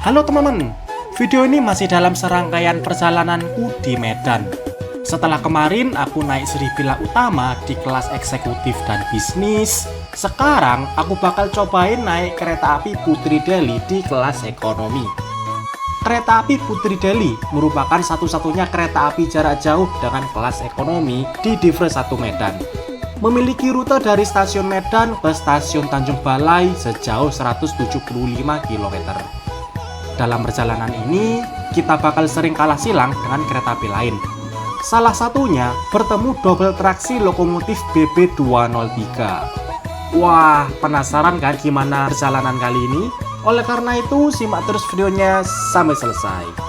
Halo teman-teman, video ini masih dalam serangkaian perjalananku di Medan. Setelah kemarin aku naik Sribila Utama di kelas eksekutif dan bisnis, sekarang aku bakal cobain naik kereta api Putri Deli di kelas ekonomi. Kereta api Putri Deli merupakan satu-satunya kereta api jarak jauh dengan kelas ekonomi di Divre 1 Medan. Memiliki rute dari stasiun Medan ke stasiun Tanjung Balai sejauh 175 km. Dalam perjalanan ini, kita bakal sering kalah silang dengan kereta api lain. Salah satunya bertemu double traksi lokomotif BB203. Wah, penasaran kan gimana perjalanan kali ini? Oleh karena itu, simak terus videonya sampai selesai.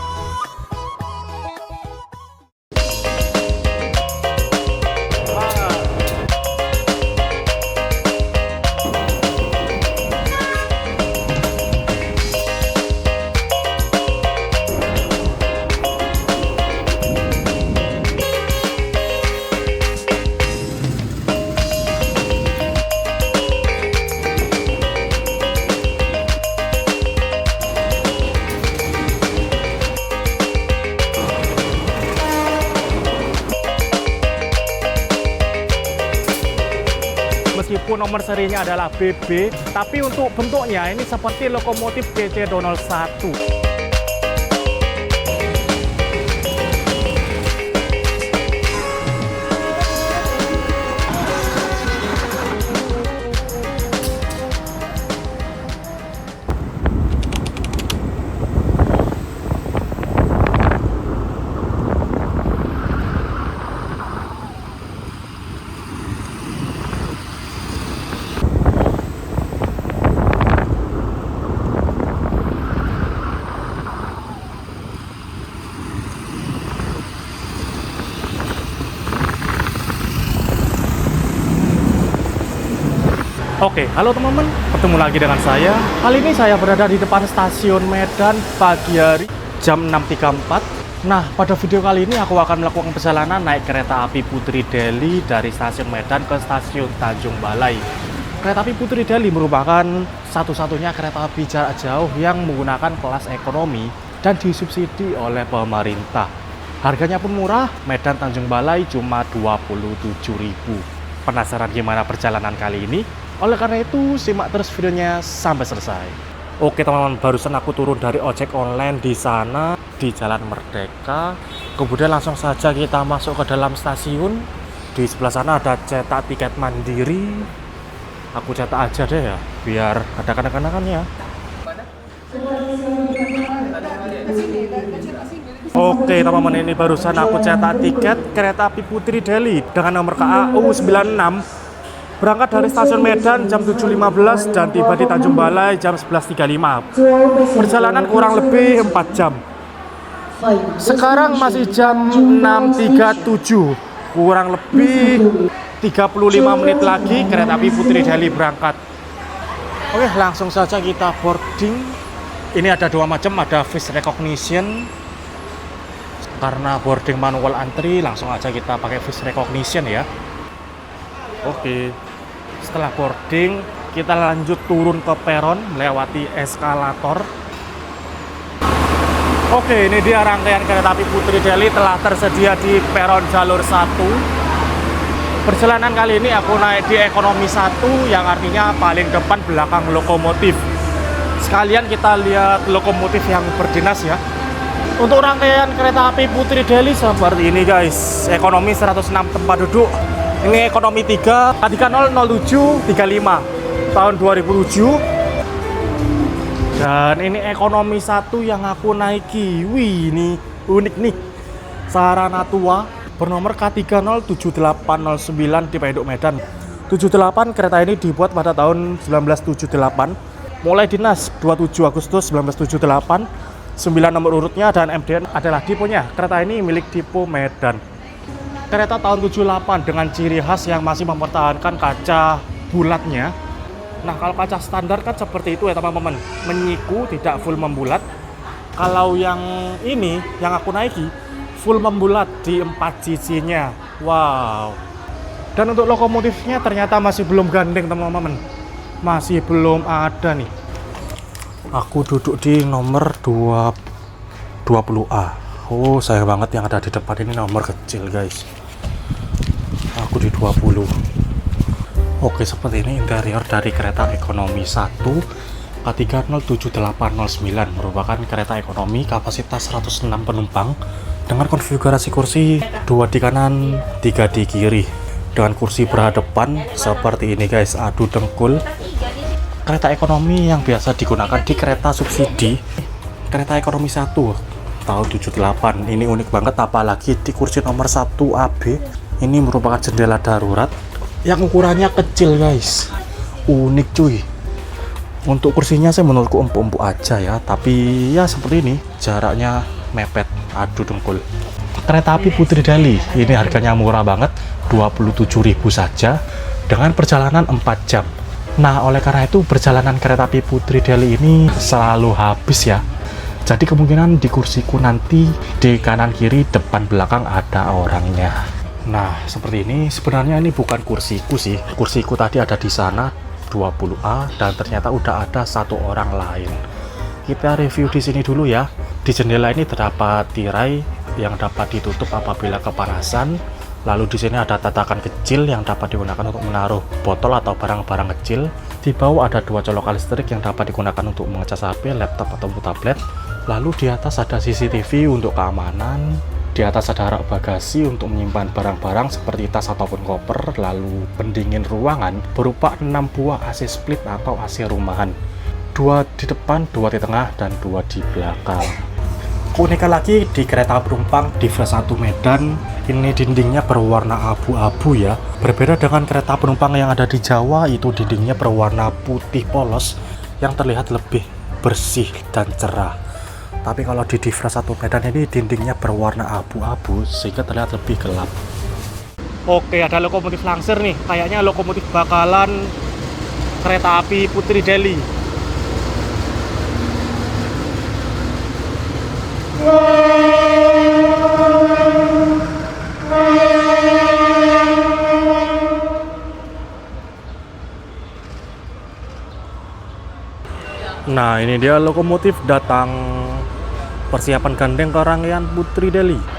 Meskipun nomor serinya adalah BB, tapi untuk bentuknya ini seperti lokomotif BC201. Oke, halo teman-teman, ketemu lagi dengan saya. Kali ini saya berada di depan stasiun Medan pagi hari jam 6.34. Nah, pada video kali ini aku akan melakukan perjalanan naik kereta api Putri Deli dari stasiun Medan ke stasiun Tanjung Balai. Kereta api Putri Deli merupakan satu-satunya kereta api jarak jauh yang menggunakan kelas ekonomi dan disubsidi oleh pemerintah. Harganya pun murah, Medan Tanjung Balai cuma 27.000. Penasaran gimana perjalanan kali ini? Oleh karena itu, simak terus videonya sampai selesai. Oke teman-teman, barusan aku turun dari ojek online di sana, di Jalan Merdeka. Kemudian langsung saja kita masuk ke dalam stasiun. Di sebelah sana ada cetak tiket mandiri. Aku cetak aja deh ya, biar ada kenakan-kenakannya. Oke teman-teman, ini barusan aku cetak tiket kereta api Putri Deli dengan nomor KAU 96. Berangkat dari stasiun Medan jam 7.15 dan tiba di Tanjung Balai jam 11.35. Perjalanan kurang lebih 4 jam. Sekarang masih jam 6.37. Kurang lebih 35 menit lagi kereta api Putri Deli berangkat. Oke, langsung saja kita boarding. Ini ada dua macam, ada face recognition. Karena boarding manual antri, langsung aja kita pakai face recognition ya. Oke, setelah boarding kita lanjut turun ke peron melewati eskalator. Oke, ini dia rangkaian kereta api Putri Deli telah tersedia di peron jalur 1. Perjalanan kali ini aku naik di ekonomi 1 yang artinya paling depan belakang lokomotif. Sekalian kita lihat lokomotif yang berdinas ya. Untuk rangkaian kereta api Putri Deli seperti ini guys. Ekonomi 106 tempat duduk. Ini ekonomi 3 3.007 35 tahun 2007. Dan ini ekonomi 1 yang aku naiki. Wih, ini unik nih. Sarana tua bernomor K307809 di Pedok Medan. 78 kereta ini dibuat pada tahun 1978. Mulai dinas 27 Agustus 1978. 9 nomor urutnya dan MDN adalah diponya. Kereta ini milik Dipo Medan. Kereta tahun 78 dengan ciri khas yang masih mempertahankan kaca bulatnya. Nah, kalau kaca standar kan seperti itu ya teman-teman, menyiku, tidak full membulat. Kalau yang ini, yang aku naiki, full membulat di 4 sisinya. Wow. Dan untuk lokomotifnya ternyata masih belum gandeng teman-teman. Masih belum ada nih. Aku duduk di nomor 20A. Oh, sayang banget yang ada di depan ini nomor kecil, guys. Aku di 20. Oke, seperti ini interior dari kereta ekonomi 1 K307-809, merupakan kereta ekonomi kapasitas 106 penumpang dengan konfigurasi kursi 2 di kanan, 3 di kiri, dengan kursi berhadapan seperti ini, guys. Adu dengkul. Kereta ekonomi yang biasa digunakan di kereta subsidi, kereta ekonomi 1 tahun 78. Ini unik banget, apalagi di kursi nomor 1 AB ini merupakan jendela darurat yang ukurannya kecil, guys. Unik cuy. Untuk kursinya saya menurutku empuk-empuk aja ya, tapi ya seperti ini, jaraknya mepet, adu dengkul. Kereta api Putri Deli ini harganya murah banget, 27.000 saja dengan perjalanan 4 jam. Nah, oleh karena itu perjalanan kereta api Putri Deli ini selalu habis ya. Jadi kemungkinan di kursiku nanti di kanan kiri depan belakang ada orangnya. Nah, seperti ini. Sebenarnya ini bukan kursiku sih. Kursiku tadi ada di sana 20A dan ternyata udah ada satu orang lain. Kita review di sini dulu ya. Di jendela ini terdapat tirai yang dapat ditutup apabila kepanasan. Lalu di sini ada tatakan kecil yang dapat digunakan untuk menaruh botol atau barang-barang kecil. Di bawah ada 2 colokan listrik yang dapat digunakan untuk mengecas HP, laptop atau tablet. Lalu di atas ada CCTV untuk keamanan. Di atas ada rak bagasi untuk menyimpan barang-barang seperti tas ataupun koper. Lalu pendingin ruangan berupa 6 buah AC split atau AC rumahan. 2 di depan, 2 di tengah, dan 2 di belakang. Keunikan lagi di kereta penumpang di fase 1 Medan, ini dindingnya berwarna abu-abu ya. Berbeda dengan kereta penumpang yang ada di Jawa, itu dindingnya berwarna putih polos yang terlihat lebih bersih dan cerah. Tapi kalau di Divra 1 Medan ini dindingnya berwarna abu-abu sehingga terlihat lebih gelap. Oke, ada lokomotif langsir nih. Kayaknya lokomotif bakalan kereta api Putri Deli. Nah, ini dia lokomotif datang. Persiapan gandeng ke rangkaian Putri Deli.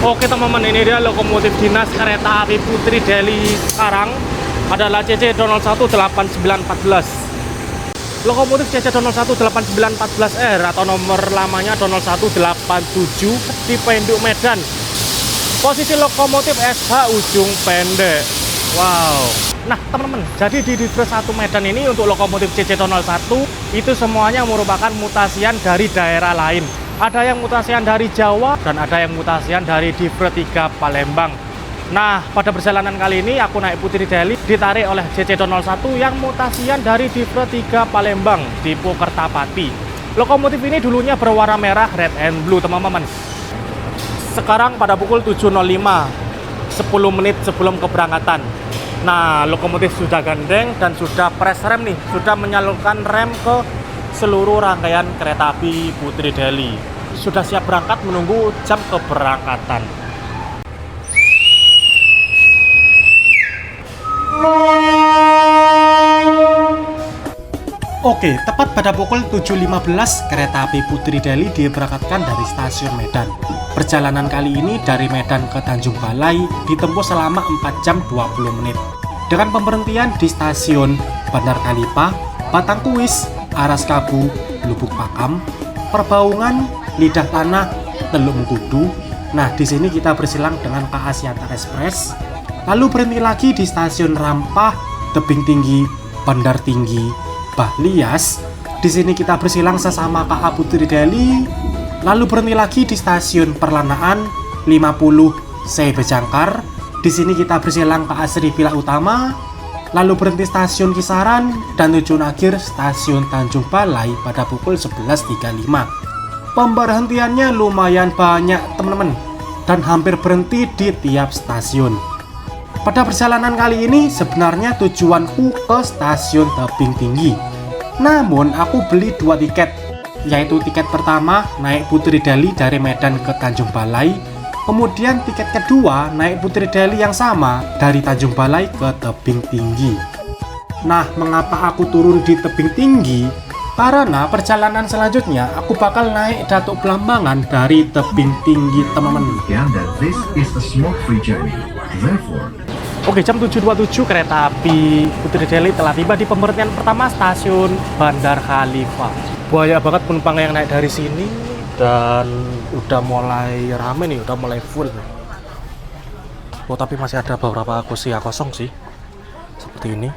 Oke teman-teman, ini dia lokomotif dinas kereta api Putri Deli sekarang adalah CC0189414. Lokomotif CC0189414R atau nomor lamanya 0187 tipe induk Medan. Posisi lokomotif SH ujung pendek. Wow. Nah teman-teman, jadi di Divra 1 Medan ini untuk lokomotif CC01 itu semuanya merupakan mutasian dari daerah lain. Ada yang mutasian dari Jawa dan ada yang mutasian dari Divra 3 Palembang. Nah, pada perjalanan kali ini aku naik Putri Deli ditarik oleh CC01 yang mutasian dari Divra 3 Palembang, tipe Kertapati. Lokomotif ini dulunya berwarna merah, red and blue, teman-teman. Sekarang pada pukul 7.05, 10 menit sebelum keberangkatan. Nah, lokomotif sudah gandeng dan sudah press rem nih, sudah menyalurkan rem ke seluruh rangkaian kereta api Putri Deli. Sudah siap berangkat menunggu jam keberangkatan. Oke, tepat pada pukul 7.15 kereta api Putri Deli diberangkatkan dari stasiun Medan. Perjalanan kali ini dari Medan ke Tanjung Balai ditempuh selama 4 jam 20 menit. Dengan pemberhentian di stasiun Bandar Kalipah, Batangkuis, Aras Kabu, Lubuk Pakam, Perbaungan, Lidah Tanah, Teluk Mengkudu. Nah, di sini kita bersilang dengan KA Siantar Express. Lalu berhenti lagi di stasiun Rampah, Tebing Tinggi, Bandar Tinggi, Bahlias. Di sini kita bersilang sesama KA Putri Deli. Lalu berhenti lagi di stasiun Perlanaan 50 CB Jangkar. Di sini kita bersilang ke Asri Villa Utama. Lalu berhenti stasiun Kisaran dan tujuan akhir stasiun Tanjung Balai pada pukul 11.35. Pemberhentiannya lumayan banyak teman-teman dan hampir berhenti di tiap stasiun. Pada perjalanan kali ini sebenarnya tujuanku ke stasiun Tebing Tinggi. Namun aku beli 2 tiket, yaitu tiket pertama naik Putri Deli dari Medan ke Tanjung Balai, kemudian tiket kedua naik Putri Deli yang sama dari Tanjung Balai ke Tebing Tinggi. Nah, mengapa aku turun di Tebing Tinggi? Karena perjalanan selanjutnya aku bakal naik Datuk Blambangan dari Tebing Tinggi, teman-teman. Oke, jam 7.27 kereta api Putri Deli telah tiba di pemberhentian pertama stasiun Bandar Khalifah. Banyak banget penumpang yang naik dari sini dan udah mulai rame nih, udah mulai full. Oh, tapi masih ada beberapa kursi yang kosong sih. Seperti ini.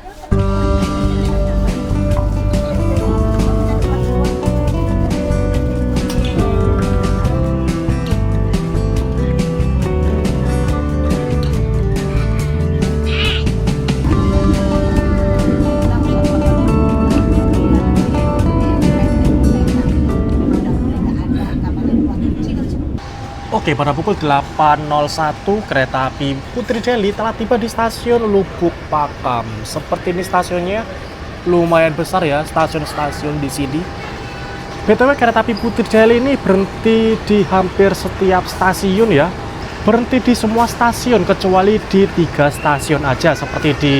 Oke, pada pukul 8.01 kereta api Putri Deli telah tiba di stasiun Lubuk Pakam. Seperti ini stasiunnya, lumayan besar ya stasiun-stasiun di sini. BTW kereta api Putri Deli ini berhenti di hampir setiap stasiun ya. Berhenti di semua stasiun kecuali di 3 stasiun aja, seperti di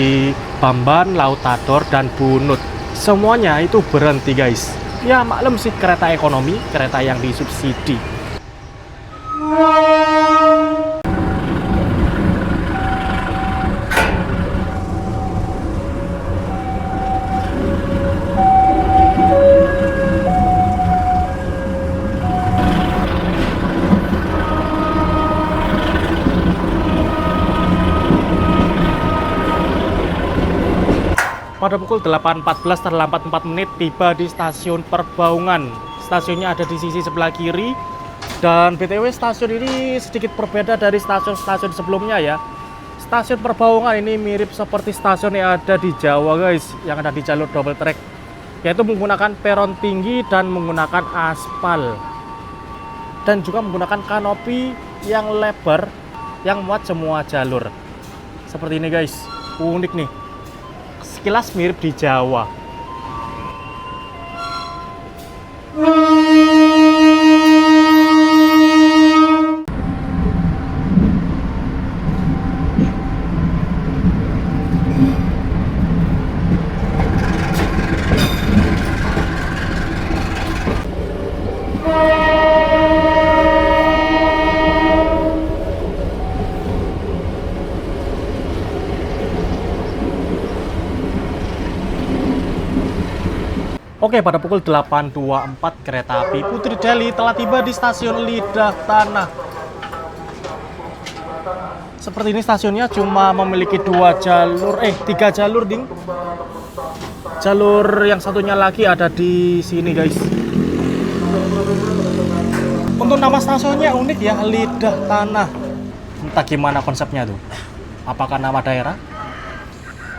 Bamban, Lautador, dan Bunut. Semuanya itu berhenti guys. Ya maklum sih, kereta ekonomi, kereta yang disubsidi. Pada pukul 8.14 terlambat 4 menit tiba di stasiun Perbaungan. Stasiunnya ada di sisi sebelah kiri. Dan BTW stasiun ini sedikit berbeda dari stasiun-stasiun sebelumnya ya. Stasiun Perbaungan ini mirip seperti stasiun yang ada di Jawa guys, yang ada di jalur double track, yaitu menggunakan peron tinggi dan menggunakan aspal. Dan juga menggunakan kanopi yang lebar yang muat semua jalur. Seperti ini guys, unik nih. Sekilas mirip di Jawa. Oke, pada pukul 8.24 kereta api Putri Deli telah tiba di stasiun Lidah Tanah. Seperti ini stasiunnya cuma memiliki 3 jalur ding. Jalur yang satunya lagi ada di sini guys. Untuk nama stasiunnya unik ya, Lidah Tanah. Entah gimana konsepnya tuh. Apakah nama daerah?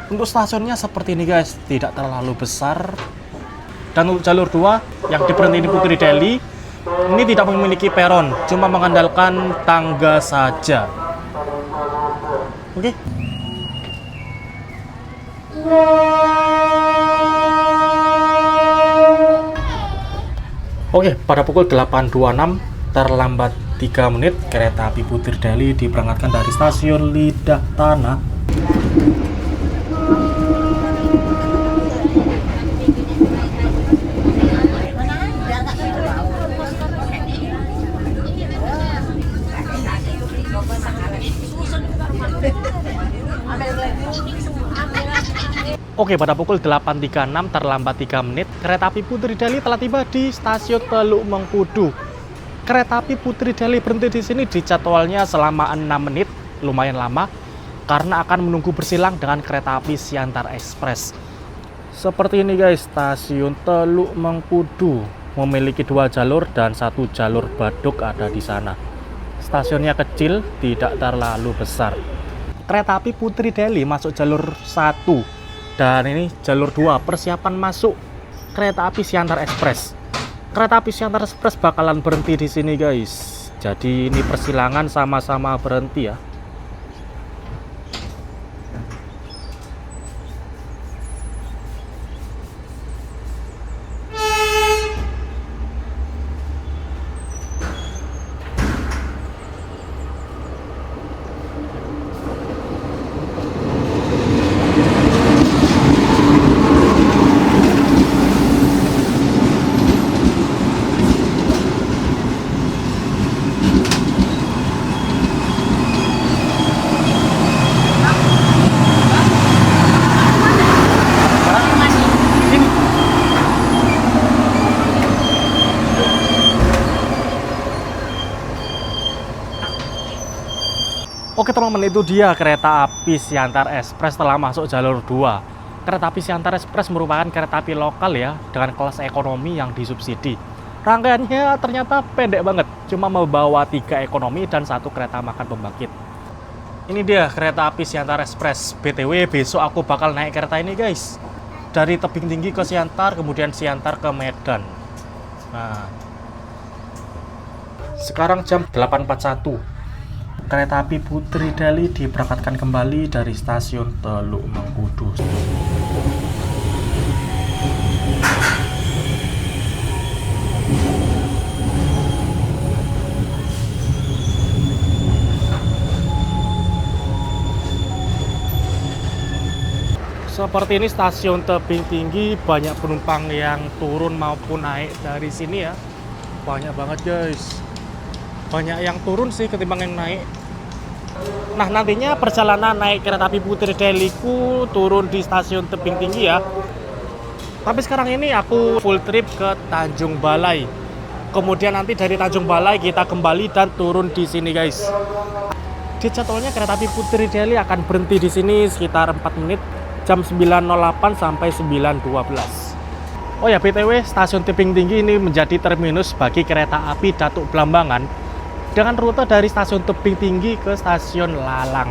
Untuk stasiunnya seperti ini guys, tidak terlalu besar. Dan untuk jalur 2 yang diberhenti di Putri Deli ini tidak memiliki peron, cuma mengandalkan tangga saja. Oke. Oke, pada pukul 8.26 terlambat 3 menit kereta api Putri Deli diberangkatkan dari stasiun Lidah Tanah. Oke, pada pukul 8.36 terlambat 3 menit, kereta api Putri Deli telah tiba di stasiun Teluk Mengkudu. Kereta api Putri Deli berhenti di sini di jadwalnya selama 6 menit, lumayan lama, karena akan menunggu bersilang dengan kereta api Siantar Express. Seperti ini guys, stasiun Teluk Mengkudu. memiliki 2 jalur dan 1 jalur baduk ada di sana. Stasiunnya kecil, tidak terlalu besar. Kereta api Putri Deli masuk jalur 1 dan ini jalur 2 persiapan masuk kereta api Siantar Express. Kereta api Siantar Express bakalan berhenti di sini guys. Jadi ini persilangan sama-sama berhenti ya. Oke teman-teman, itu dia kereta api Siantar Express telah masuk jalur 2. Kereta api Siantar Express merupakan kereta api lokal ya, dengan kelas ekonomi yang disubsidi. Rangkaiannya ternyata pendek banget, cuma membawa 3 ekonomi dan 1 kereta makan pembangkit. Ini dia kereta api Siantar Express. BTW besok aku bakal naik kereta ini guys. Dari Tebing Tinggi ke Siantar, kemudian Siantar ke Medan. Nah, sekarang jam 8.41. Kereta api Putri Deli diberangkatkan kembali dari stasiun Teluk Mengkudu. Seperti ini stasiun Tebing Tinggi, banyak penumpang yang turun maupun naik dari sini ya. Banyak banget guys. Banyak yang turun sih ketimbang yang naik. Nah, nantinya perjalanan naik kereta api Putri Deli ku turun di stasiun Tebing Tinggi ya. Tapi sekarang ini aku full trip ke Tanjung Balai. Kemudian nanti dari Tanjung Balai kita kembali dan turun di sini guys. Di jadwalnya kereta api Putri Deli akan berhenti di sini sekitar 4 menit, jam 9.08 sampai 9.12. Oh ya, BTW, stasiun Tebing Tinggi ini menjadi terminus bagi kereta api Datuk Blambangan dengan rute dari stasiun Tebing Tinggi ke stasiun Lalang.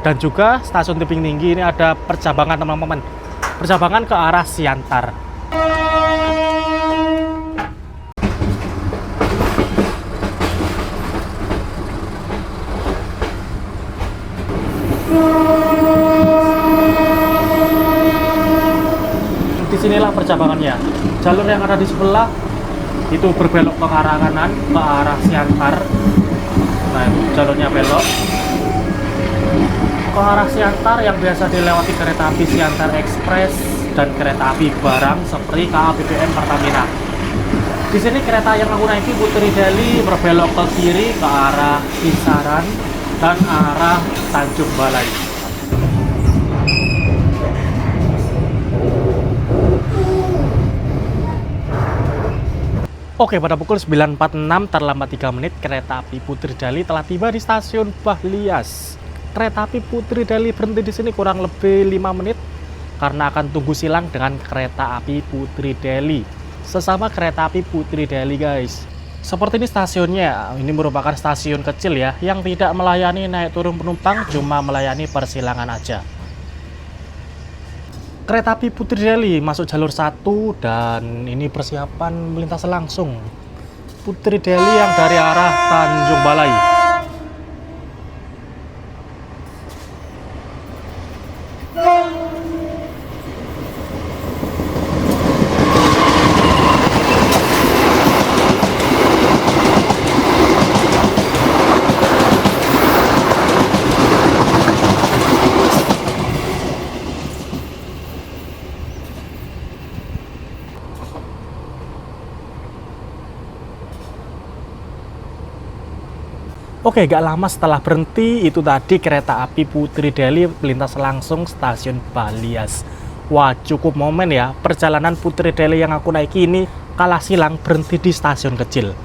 Dan juga stasiun Tebing Tinggi ini ada percabangan teman-teman, percabangan ke arah Siantar. Disinilah percabangannya. Jalur yang ada di sebelah itu berbelok ke arah kanan, ke arah Siantar. Nah, jalurnya belok ke arah Siantar yang biasa dilewati kereta api Siantar Express dan kereta api barang seperti KA BBM Pertamina. Di sini kereta yang aku naiki Putri Deli berbelok ke kiri ke arah Kisaran dan arah Tanjung Balai. Oke, pada pukul 9.46 terlambat 3 menit kereta api Putri Deli telah tiba di stasiun Bahlias. Kereta api Putri Deli berhenti di sini kurang lebih 5 menit karena akan tunggu silang dengan kereta api Putri Deli. Sesama kereta api Putri Deli guys. Seperti ini stasiunnya. Ini merupakan stasiun kecil ya, yang tidak melayani naik turun penumpang, cuma melayani persilangan aja. Kereta api Putri Deli masuk jalur 1 dan ini persiapan melintas langsung Putri Deli yang dari arah Tanjung Balai. Oke, gak lama setelah berhenti, itu tadi kereta api Putri Deli melintas langsung stasiun Bahlias. Wah, cukup momen ya. Perjalanan Putri Deli yang aku naiki ini kalah silang berhenti di stasiun kecil.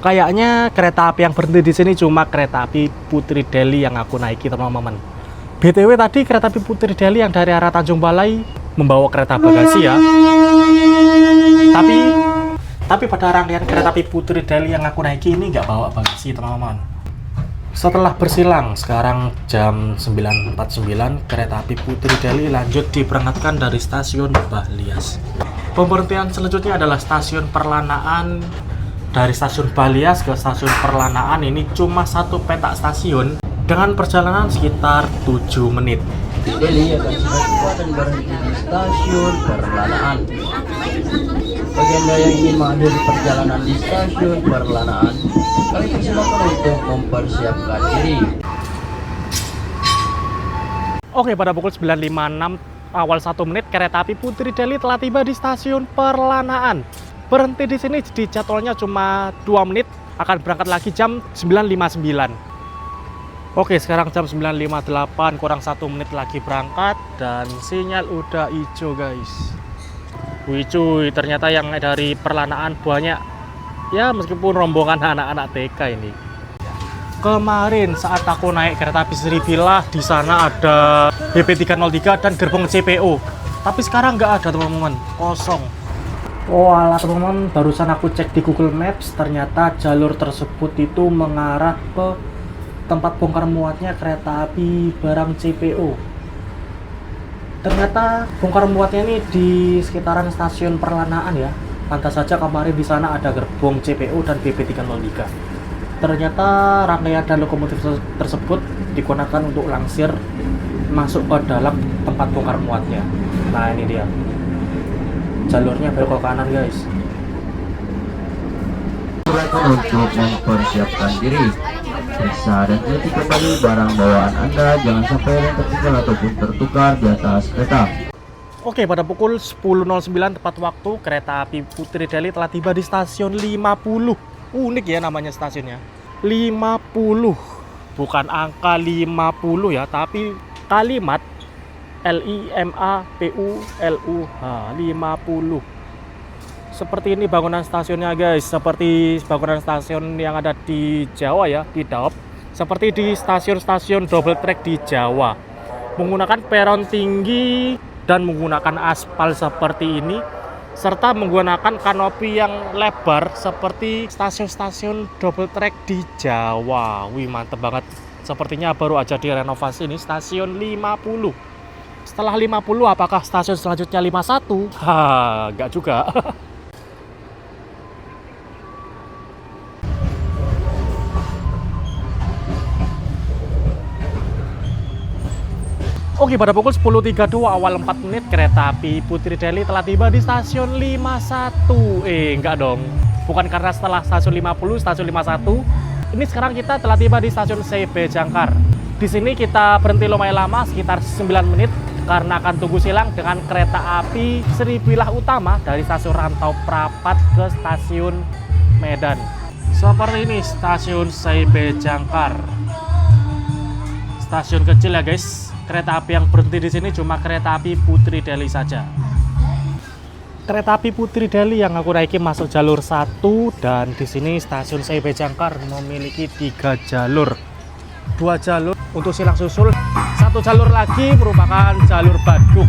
Kayaknya kereta api yang berhenti di sini cuma kereta api Putri Deli yang aku naiki, teman-teman. BTW tadi kereta api Putri Deli yang dari arah Tanjung Balai membawa kereta bagasi ya. Tapi pada rangkaian kereta api Putri Deli yang aku naiki ini nggak bawa bagasi teman-teman. Setelah bersilang, sekarang jam 9.49, kereta api Putri Deli lanjut diberangkatkan dari stasiun Bahlias. Pemberhentian selanjutnya adalah stasiun Perlanaan. Dari stasiun Bahlias ke stasiun Perlanaan ini cuma satu petak stasiun dengan perjalanan sekitar 7 menit. Deli akan segera dan berhenti di stasiun Perlanaan. Bagi Anda yang ingin mengakhiri perjalanan di stasiun Perlanaan, kami persilakan untuk mempersiapkan diri. Oke, pada pukul 9.56 awal 1 menit kereta api Putri Deli telah tiba di stasiun Perlanaan. Berhenti di sini di jadwalnya cuma 2 menit, akan berangkat lagi jam 9.59. Oke, sekarang jam 9.58 kurang 1 menit lagi berangkat dan sinyal udah hijau guys. Wih cuy, ternyata yang dari Perlanaan banyak ya, meskipun rombongan anak-anak TK ini. Kemarin saat aku naik kereta api Sripilah, di sana ada BP 303 dan gerbong CPO. Tapi sekarang nggak ada teman-teman, kosong. Oh alah teman-teman, barusan aku cek di Google Maps, ternyata jalur tersebut itu mengarah ke tempat bongkar muatnya kereta api barang CPO. Ternyata bongkar muatnya ini di sekitaran stasiun Perlanaan ya. Pantas saja kemarin di sana ada gerbong CPO dan BP 303. Ternyata rangkaian dan lokomotif tersebut digunakan untuk langsir masuk ke dalam tempat bongkar muatnya. Nah ini dia, jalurnya belok ke kanan guys. Silakan untuk mempersiapkan diri. Periksa dan teliti kembali barang bawaan Anda, jangan sampai ada yang tertinggal ataupun tertukar di atas kereta. Oke, pada pukul 10.09 tepat waktu, kereta api Putri Deli telah tiba di stasiun 50. Unik ya namanya stasiunnya. 50. Bukan angka 50 ya, tapi kalimat LIMAPULUH 50. Seperti ini bangunan stasiunnya guys, seperti bangunan stasiun yang ada di Jawa ya, di Daop. Seperti di stasiun-stasiun double track di Jawa. Menggunakan peron tinggi dan menggunakan aspal seperti ini, serta menggunakan kanopi yang lebar seperti stasiun-stasiun double track di Jawa. Wih mantep banget, sepertinya baru aja direnovasi ini stasiun 50. Setelah 50 apakah stasiun selanjutnya 51? Hah, enggak juga. Oke, pada pukul 10.32 awal 4 menit kereta api Putri Deli telah tiba di stasiun 51. Enggak dong. Bukan karena setelah stasiun 50, stasiun 51. Ini sekarang kita telah tiba di stasiun CB Jangkar. Di sini kita berhenti lumayan lama, sekitar 9 menit karena akan tunggu silang dengan kereta api Sripilah Utama dari stasiun Rantau Prapat ke stasiun Medan. Seperti ini stasiun CB Jangkar. Stasiun kecil ya guys. Kereta api yang berhenti di sini cuma kereta api Putri Deli saja. Kereta api Putri Deli yang aku naiki masuk jalur 1 dan di sini stasiun CB Jangkar memiliki 3 jalur. 2 jalur untuk silang susul, 1 jalur lagi merupakan jalur Badung.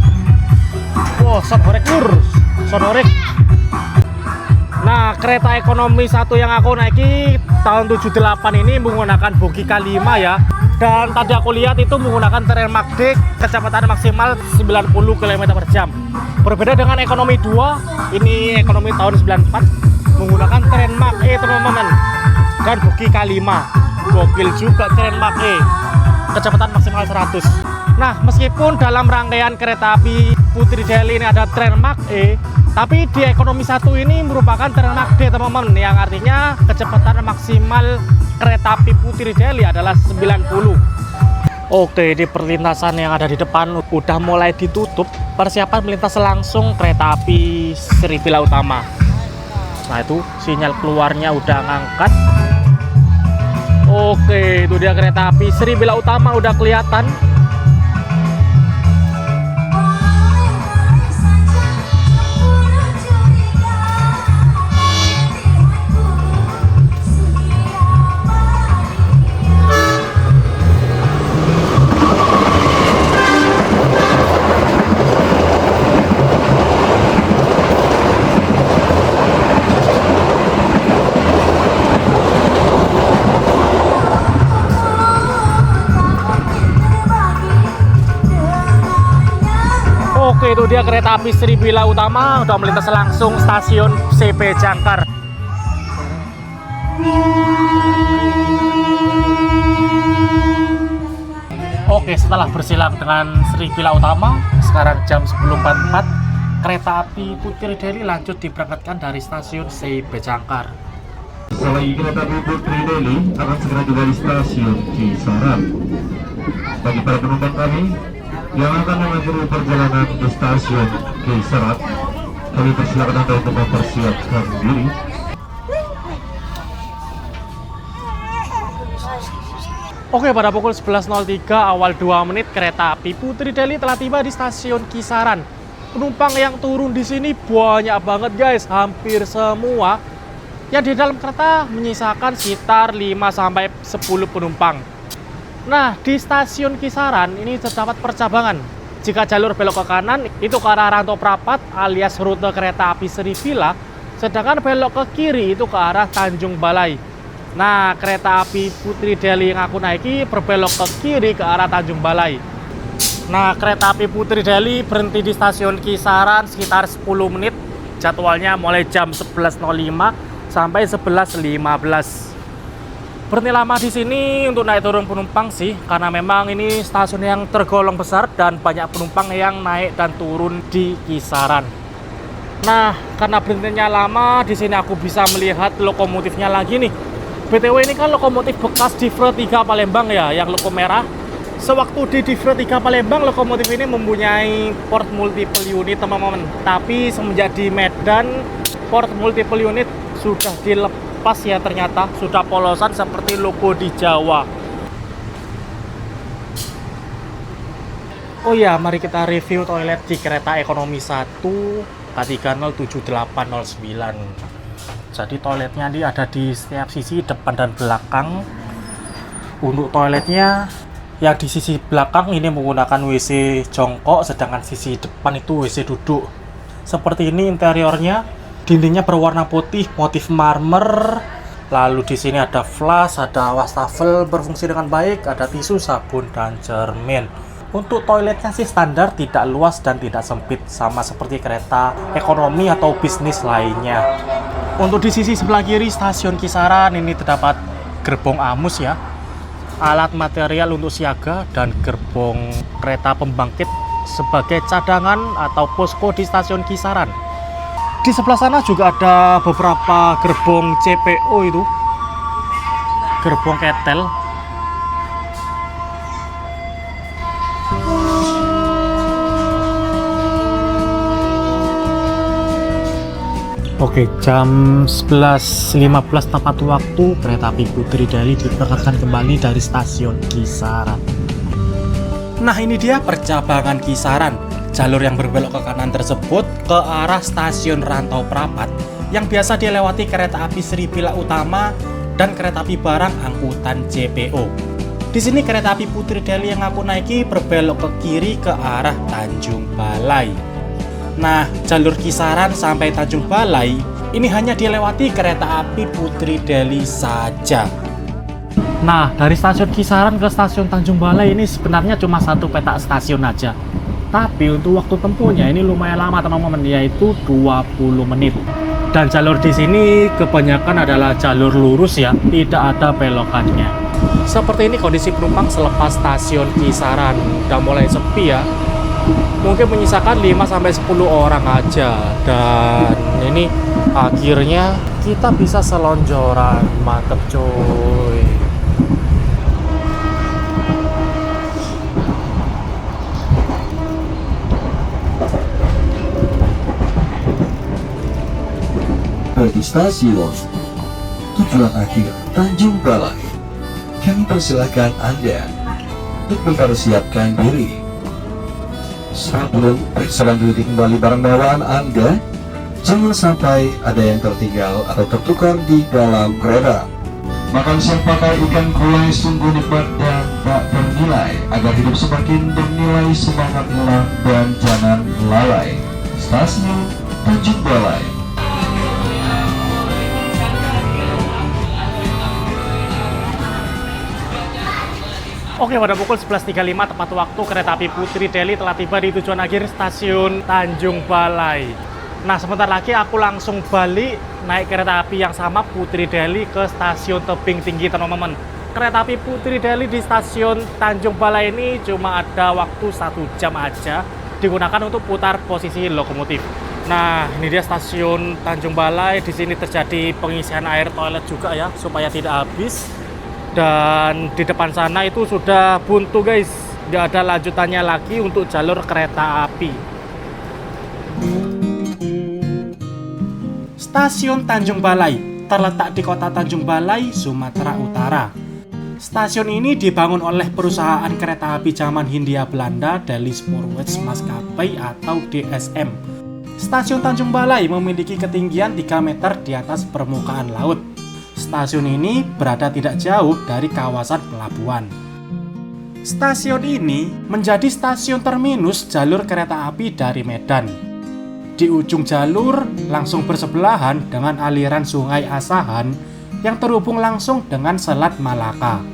Wow, sonorek lur, sonorek. Nah, kereta ekonomi 1 yang aku naiki tahun 78 ini menggunakan bogi K5 ya. Dan tadi aku lihat itu menggunakan tren magde, kecepatan maksimal 90 km/jam. Berbeda dengan ekonomi 2, ini ekonomi tahun 94 menggunakan tren mag E teman-teman. Dan bogi K5. Gokil juga tren mag E. Kecepatan maksimal 100. Nah, meskipun dalam rangkaian kereta api Putri Deli ini ada tren mag E, tapi di ekonomi 1 ini merupakan tren mag D teman-teman, yang artinya kecepatan maksimal kereta api Putri Deli adalah 90. Oke, di perlintasan yang ada di depan udah mulai ditutup, persiapan melintas langsung kereta api Sripilah Utama. Nah itu sinyal keluarnya udah ngangkat. Oke, itu dia kereta api Sripilah Utama udah kelihatan. Oke, itu dia kereta api Sripila Utama udah melintas langsung stasiun CP Jangkar. Oke, setelah bersilang dengan Sripila Utama, sekarang jam 10.44, kereta api Putri Deli lanjut diberangkatkan dari stasiun CP Jangkar. Setelah kereta api Putri Deli akan segera tiba di stasiun Kisaran. Bagi para penumpang kami yang akan mengakhiri perjalanan ke stasiun Kisaran, kami persilakan Anda untuk mempersiapkan diri. Oke, pada pukul 11.03 awal 2 menit kereta api Putri Deli telah tiba di stasiun Kisaran. Penumpang yang turun di sini banyak banget guys, hampir semua. Yang di dalam kereta menyisakan sekitar 5-10 penumpang. Nah, di stasiun Kisaran ini terdapat percabangan. Jika jalur belok ke kanan itu ke arah Rantau Prapat alias rute kereta api Sripila, sedangkan belok ke kiri itu ke arah Tanjung Balai. Nah, kereta api Putri Deli yang aku naiki berbelok ke kiri ke arah Tanjung Balai. Nah, kereta api Putri Deli berhenti di stasiun Kisaran sekitar 10 menit. Jadwalnya mulai jam 11.05 sampai 11.15. Berhenti lama di sini untuk naik turun penumpang sih, karena memang ini stasiun yang tergolong besar dan banyak penumpang yang naik dan turun di Kisaran. Nah, karena berhentinya lama, di sini aku bisa melihat lokomotifnya lagi nih. BTW ini kan lokomotif bekas Divre 3 Palembang ya, yang logo merah. Sewaktu di Divre 3 Palembang, lokomotif ini mempunyai port multiple unit teman-teman. Tapi semenjak di Medan, port multiple unit sudah dilepas ya ternyata. Sudah polosan seperti logo di Jawa. Oh ya, mari kita review toilet di kereta ekonomi 1 K307809. Jadi toiletnya ini ada di setiap sisi depan dan belakang. Untuk toiletnya yang di sisi belakang ini menggunakan WC jongkok, sedangkan sisi depan itu WC duduk. Seperti ini interiornya. Dindingnya berwarna putih, motif marmer. Lalu di sini ada flash, ada wastafel berfungsi dengan baik, ada tisu, sabun, dan cermin. Untuk toiletnya sih standar, tidak luas dan tidak sempit, sama seperti kereta ekonomi atau bisnis lainnya. Untuk di sisi sebelah kiri stasiun Kisaran ini terdapat gerbong AMUS ya, alat material untuk siaga, dan gerbong kereta pembangkit sebagai cadangan atau posko di stasiun Kisaran. Di sebelah sana juga ada beberapa gerbong CPO itu, gerbong ketel. Oke, jam 11.15 tepat waktu kereta api Putri Deli diberangkatkan kembali dari stasiun Kisaran. Nah, ini dia percabangan Kisaran. Jalur yang berbelok ke kanan tersebut ke arah stasiun Rantau Prapat yang biasa dilewati kereta api Sripila Utama dan kereta api barang angkutan CPO. Di sini kereta api Putri Deli yang aku naiki berbelok ke kiri ke arah Tanjung Balai. Nah, jalur Kisaran sampai Tanjung Balai ini hanya dilewati kereta api Putri Deli saja. Nah, dari stasiun Kisaran ke stasiun Tanjung Balai ini sebenarnya cuma satu petak stasiun aja. Tapi untuk waktu tempuhnya ini lumayan lama teman-teman, yaitu 20 menit. Dan jalur di sini kebanyakan adalah jalur lurus ya, tidak ada belokannya. Seperti ini kondisi penumpang selepas stasiun Kisaran. Udah mulai sepi ya. Mungkin menyisakan 5-10 orang aja. Dan ini akhirnya kita bisa selonjoran. Mantep coy. Bagi stasiun tujuan akhir Tanjung Balai, kami persilahkan Anda untuk mempersiapkan diri. Sebelum selanjutnya kembali barang bawaan Anda, jangan sampai ada yang tertinggal atau tertukar di dalam kereta. Makan siang pakai ikan gulai sungguh nikmat dan tak bernilai, agar hidup semakin bernilai. Semangatlah dan jangan lalai. Stasiun Tanjung Balai. Oke, pada pukul 11.35 tepat waktu kereta api Putri Deli telah tiba di tujuan akhir stasiun Tanjung Balai. Nah, sebentar lagi aku langsung balik naik kereta api yang sama Putri Deli ke stasiun Tebing Tinggi, teman-teman. Kereta api Putri Deli di stasiun Tanjung Balai ini cuma ada waktu 1 jam aja, digunakan untuk putar posisi lokomotif. Nah, ini dia stasiun Tanjung Balai. Di sini terjadi pengisian air toilet juga ya, supaya tidak habis. Dan di depan sana itu sudah buntu guys, nggak ada lanjutannya lagi untuk jalur kereta api. Stasiun Tanjung Balai terletak di kota Tanjung Balai, Sumatera Utara. Stasiun ini dibangun oleh perusahaan kereta api zaman Hindia Belanda Delhi Spoorweg Maskapai atau DSM. Stasiun Tanjung Balai memiliki ketinggian 3 meter di atas permukaan laut. Stasiun ini berada tidak jauh dari kawasan pelabuhan. Stasiun ini menjadi stasiun terminus jalur kereta api dari Medan. Di ujung jalur langsung bersebelahan dengan aliran Sungai Asahan yang terhubung langsung dengan Selat Malaka.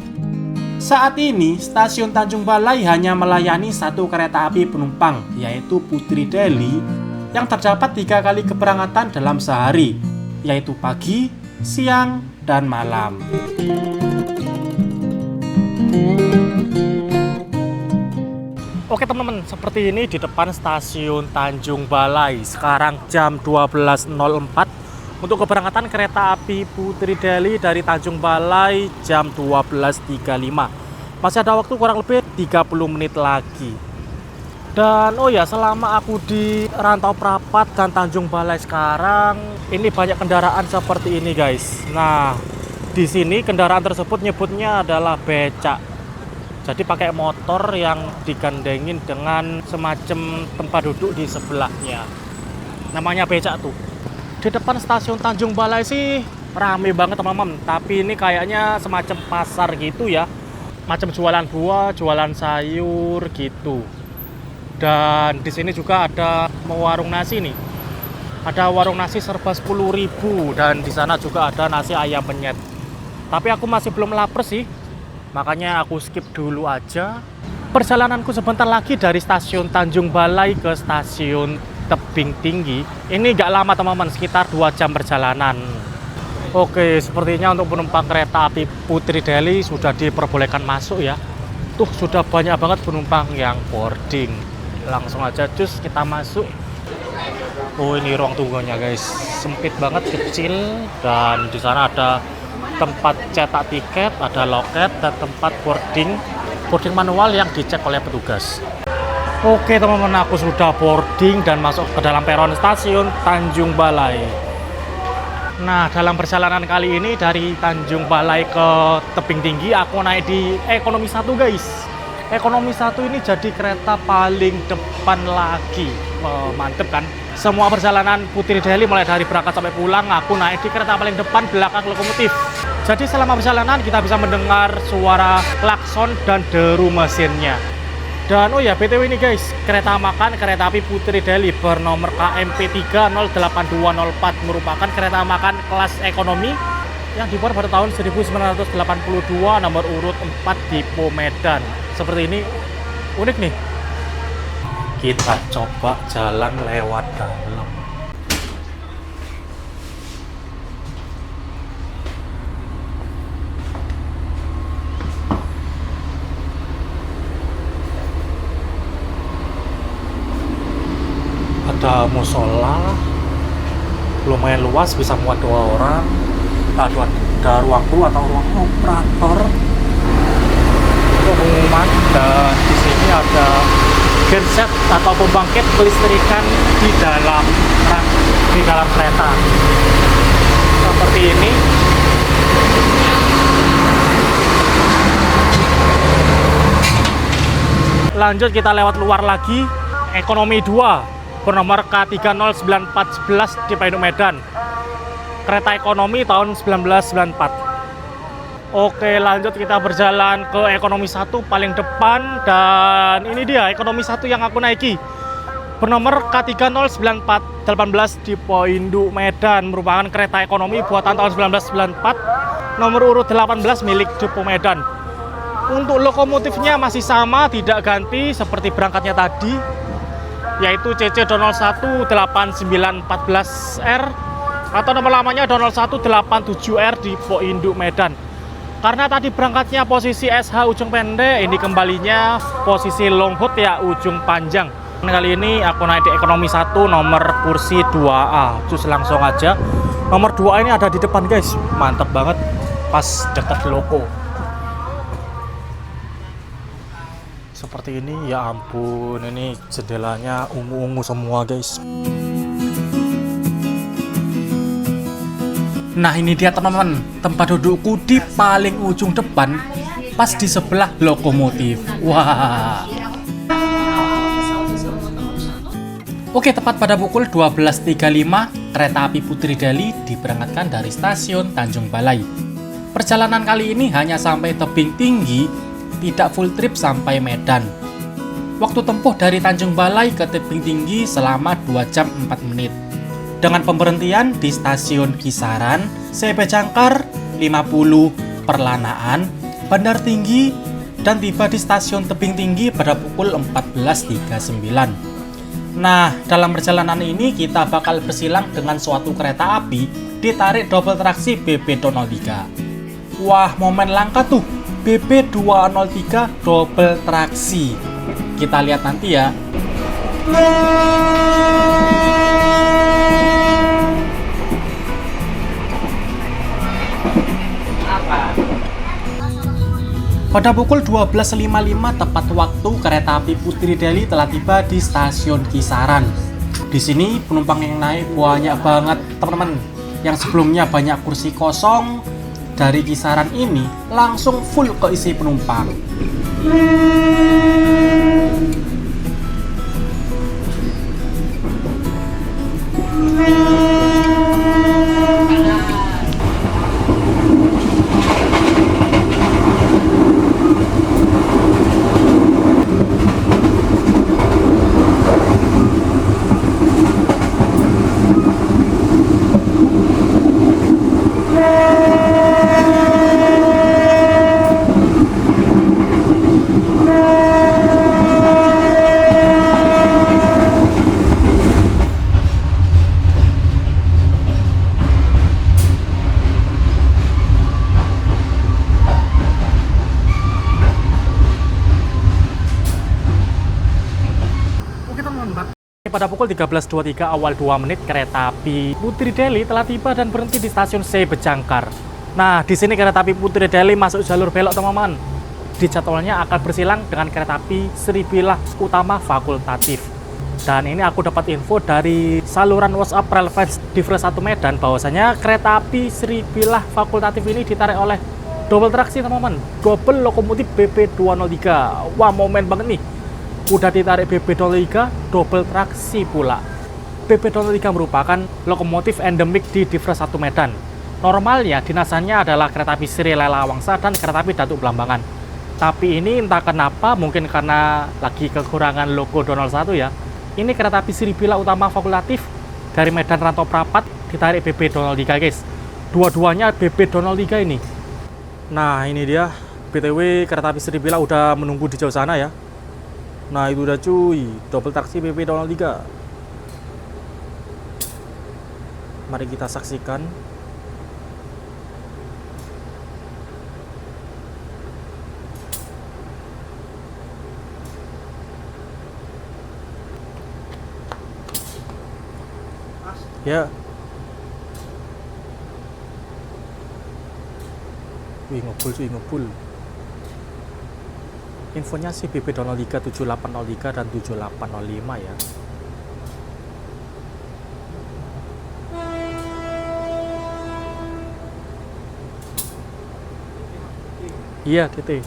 Saat ini, stasiun Tanjung Balai hanya melayani 1 kereta api penumpang, yaitu Putri Deli, yang terdapat 3 kali keberangkatan dalam sehari, yaitu pagi, siang, dan malam. Oke teman-teman, seperti ini di depan stasiun Tanjung Balai. Sekarang jam 12.04 untuk keberangkatan kereta api Putri Deli dari Tanjung Balai jam 12.35. Masih ada waktu kurang lebih 30 menit lagi. Dan oh ya, selama aku di Rantau Prapat dan Tanjung Balai sekarang, ini banyak kendaraan seperti ini guys. Nah, di sini kendaraan tersebut nyebutnya adalah becak. Jadi pakai motor yang digandengin dengan semacam tempat duduk di sebelahnya. Namanya becak tuh. Di depan stasiun Tanjung Balai sih rame banget teman-teman. Tapi ini kayaknya semacam pasar gitu ya. Macam jualan buah, jualan sayur gitu. Dan di sini juga ada warung nasi nih. Ada warung nasi serba 10.000 dan di sana juga ada nasi ayam penyet. Tapi aku masih belum lapar sih. Makanya aku skip dulu aja. Perjalananku sebentar lagi dari stasiun Tanjung Balai ke stasiun Tebing Tinggi. Ini gak lama teman-teman, sekitar 2 jam perjalanan. Oke, sepertinya untuk penumpang kereta api Putri Deli sudah diperbolehkan masuk ya. Tuh sudah banyak banget penumpang yang boarding. Langsung aja cus kita masuk. Oh, ini ruang tunggunya guys, sempit banget, kecil. Dan di sana ada tempat cetak tiket, ada loket, dan tempat boarding manual yang dicek oleh petugas. Oke teman-teman, aku sudah boarding dan masuk ke dalam peron stasiun Tanjung Balai. Nah, dalam perjalanan kali ini dari Tanjung Balai ke Tebing Tinggi, aku naik di ekonomi 1 guys. Ekonomi 1 ini jadi kereta paling depan lagi. Mantep kan? Semua perjalanan Putri Deli mulai dari berangkat sampai pulang, aku naik di kereta paling depan belakang lokomotif. Jadi selama perjalanan kita bisa mendengar suara klakson dan deru mesinnya. Dan oh ya, BTW ini guys, kereta makan kereta api Putri Deli bernomor KMP 30824 merupakan kereta makan kelas ekonomi yang dibuat pada tahun 1982, nomor urut 4 Dipo Medan. Seperti ini, unik nih. Kita coba jalan lewat dalam. Ada musola, lumayan luas, bisa muat 2 orang. Ada ruang kru atau ruang operator untuk pengumuman, dan di sini ada genset atau pembangkit kelistrikan di dalam kereta seperti ini. Lanjut kita lewat luar lagi, ekonomi 2 bernomor K30914 di Induk Medan. Kereta ekonomi tahun 1994. Oke, lanjut kita berjalan ke ekonomi 1 paling depan, dan ini dia ekonomi 1 yang aku naiki. Bernomor K3091418 di Induk Medan, merupakan kereta ekonomi buatan tahun 1994, nomor urut 18 milik Dipo Medan. Untuk lokomotifnya masih sama, tidak ganti seperti berangkatnya tadi, yaitu CC0189914R atau nomor lamanya 00187R di Pok Induk Medan. Karena tadi berangkatnya posisi SH ujung pendek, ini kembalinya posisi long hood ya ujung panjang. Kali ini aku naik di ekonomi 1 nomor kursi 2A. Cus langsung aja. Nomor 2A ini ada di depan guys, mantap banget, pas dekat loko. Seperti ini, ya ampun, ini jendelanya ungu-ungu semua guys. Nah ini dia teman-teman, tempat dudukku di paling ujung depan, pas di sebelah lokomotif. Wah. Oke, tepat pada pukul 12.35, kereta api Putri Deli diberangkatkan dari stasiun Tanjung Balai. Perjalanan kali ini hanya sampai tebing tinggi, tidak full trip sampai Medan. Waktu tempuh dari Tanjung Balai ke tebing tinggi selama 2 jam 4 menit. Dengan pemberhentian di stasiun Kisaran, CP Jangkar, 50, Perlanaan, Bandar Tinggi, dan tiba di stasiun tebing tinggi pada pukul 14.39. Nah, dalam perjalanan ini kita bakal bersilang dengan suatu kereta api ditarik double traksi BB203. Wah, momen langka tuh, BB203 double traksi. Kita lihat nanti ya. Pada pukul 12.55 tepat waktu, kereta api Putri Deli telah tiba di stasiun Kisaran. Di sini penumpang yang naik banyak banget teman-teman. Yang sebelumnya banyak kursi kosong, dari Kisaran ini langsung full keisi penumpang. Pada pukul 13.23 awal 2 menit, kereta api Putri Deli telah tiba dan berhenti di stasiun CP Jangkar. Nah, di sini kereta api Putri Deli masuk jalur belok teman-teman. Di jadwalnya akan bersilang dengan kereta api Sripilah Utama Fakultatif. Dan ini aku dapat info dari saluran WhatsApp Relevance Divres 1 Medan bahwasanya kereta api Sripilah Fakultatif ini ditarik oleh double traksi teman-teman, double lokomotif BB203. Wah, momen banget nih. Udah ditarik BB203 double traksi pula. BB203 merupakan lokomotif endemik di Divres 1 Medan. Normalnya dinasannya adalah kereta api Sri Lela Wangsa dan kereta api Datuk Blambangan. Tapi ini entah kenapa, mungkin karena lagi kekurangan logo 201 ya. Ini kereta api Sripilah Utama Fakultatif dari Medan Rantau Prapat ditarik BB203 guys. Dua-duanya BB203 ini. Nah ini dia, BTW kereta api Sripilah udah menunggu di jauh sana ya. Nah itu udah cuy, double taksi BB203. Mari kita saksikan. Ya. Wih ngebul cuy, ngebul. Infonya sih BB203 7803 dan 7805 ya. Iya, titik.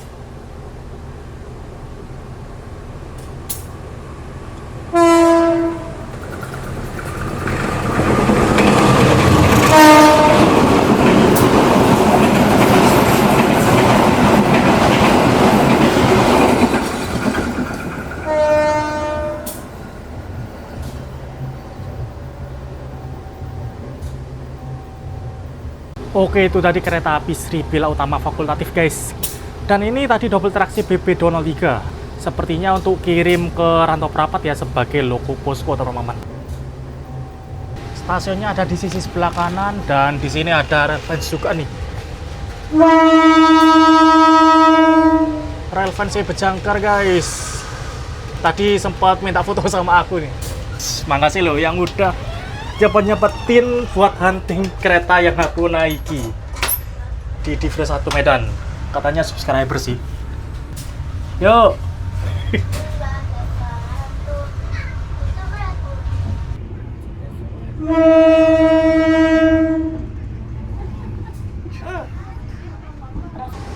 Oke, itu tadi kereta api Sripilah Utama Fakultatif guys. Dan ini tadi double traksi BP203. Sepertinya untuk kirim ke Rantau Prapat ya sebagai logo posko teman-teman. Stasiunnya ada di sisi sebelah kanan dan di sini ada referensi juga nih. Relevansi Bejangkar guys. Tadi sempat minta foto sama aku nih. Makasih loh yang udah nyempetin buat hunting kereta yang aku naiki di Divre 1 Medan. Katanya subscriber sih. Yuk.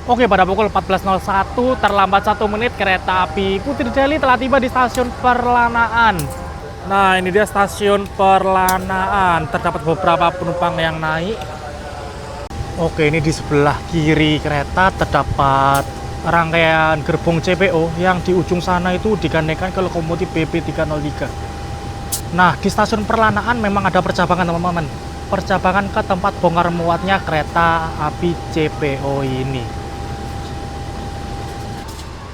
Oke, pada pukul 14.01 terlambat 1 menit kereta api Putri Deli telah tiba di stasiun Perlanaan. Nah, ini dia stasiun Perlanaan. Terdapat beberapa penumpang yang naik. Oke, ini di sebelah kiri kereta terdapat rangkaian gerbong CPO yang di ujung sana itu digandengkan ke lokomotif BP303. Nah, di stasiun Perlanaan memang ada percabangan teman-teman. Percabangan ke tempat bongkar muatnya kereta api CPO ini.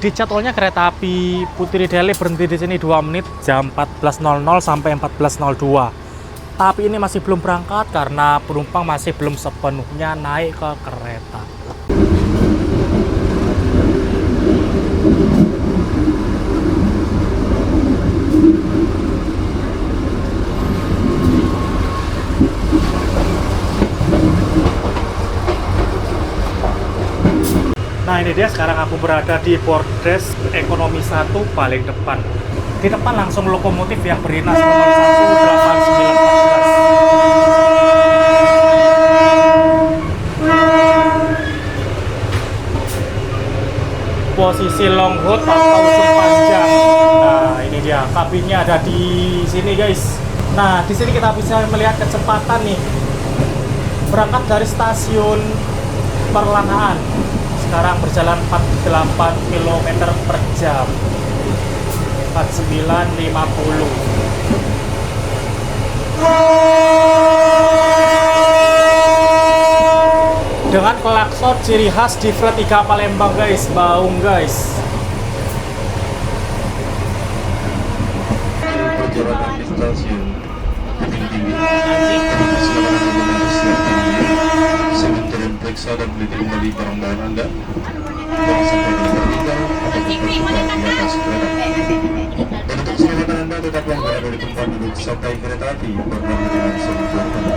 Di jadwalnya kereta api Putri Deli berhenti di sini 2 menit jam 14.00 sampai 14.02. Tapi ini masih belum berangkat karena penumpang masih belum sepenuhnya naik ke kereta. Nah, ini dia, sekarang aku berada di bordes ekonomi 1 paling depan. Di depan langsung lokomotif yang berinas nomor 18914. Posisi long hood atau ujung panjang. Nah, ini dia, kabinnya ada di sini guys. Nah, di sini kita bisa melihat kecepatan nih. Berangkat dari stasiun Perlanaan. Sekarang berjalan 48 km per jam. 49.50. Dengan klakson ciri khas Divre 3 Palembang guys, baung guys. Perjalanan di stasiun segera periksa dan teliti kembali barang-barang Anda. Jangan sampai tertinggal atau terjebak di atas kereta. Dan untuk keselamatan Anda tetaplah berada di tempat duduk sampai kereta api berhenti dengan sebelum Anda.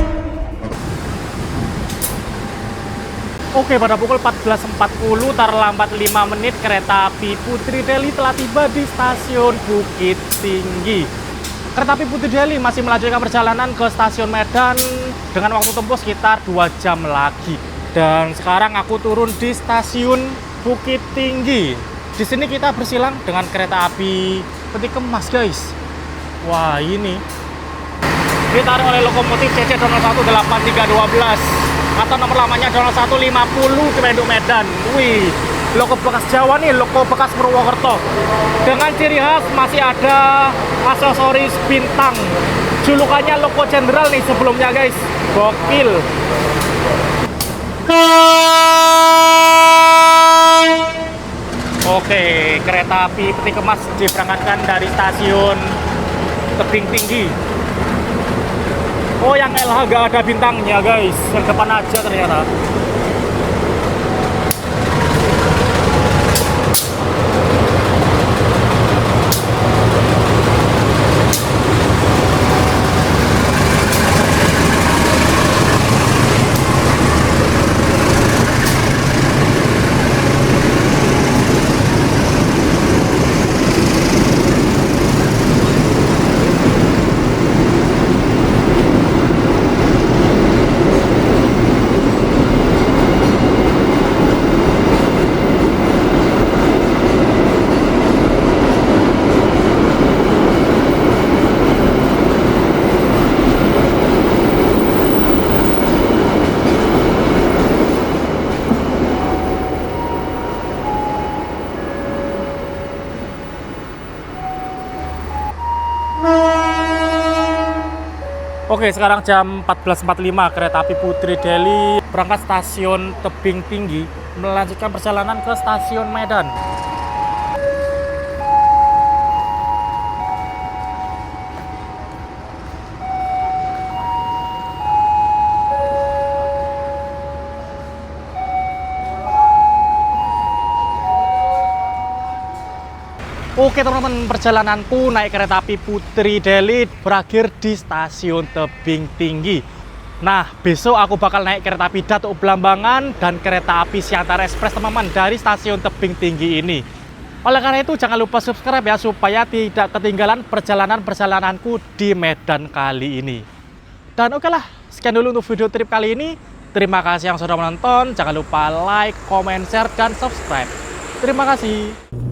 Oke, pada pukul 14.40 terlambat 5 menit kereta api Putri Deli telah tiba di stasiun Bukit Tinggi. Kereta api Putri Deli masih melanjutkan perjalanan ke stasiun Medan dengan waktu tempuh sekitar 2 jam lagi. Dan sekarang aku turun di stasiun Bukit Tinggi. Di sini kita bersilang dengan kereta api Peti Kemas, guys. Wah, ini ditarik oleh lokomotif CC 018312 atau nomor lamanya 0150 Cimenduk Medan. Wih, logo bekas Jawa nih, logo bekas Purwokerto. Dengan ciri khas masih ada aksesoris bintang. Julukannya logo jenderal nih sebelumnya guys. Gokil. Oke, kereta api Peti Kemas diberangkatkan dari stasiun Tebing Tinggi. Oh, yang LH gak ada bintangnya guys, yang depan aja ternyata. Oke, sekarang jam 14.45, kereta api Putri Delhi berangkat stasiun Tebing Tinggi, melanjutkan perjalanan ke stasiun Medan. Oke teman-teman, perjalananku naik kereta api Putri Delhi berakhir di stasiun Tebing Tinggi. Nah, besok aku bakal naik kereta api Datuk Belambangan dan kereta api Siantar Express teman-teman dari stasiun Tebing Tinggi ini. Oleh karena itu jangan lupa subscribe ya supaya tidak ketinggalan perjalanan-perjalananku di Medan kali ini. Dan oke lah, sekian dulu untuk video trip kali ini. Terima kasih yang sudah menonton. Jangan lupa like, comment, share, dan subscribe. Terima kasih.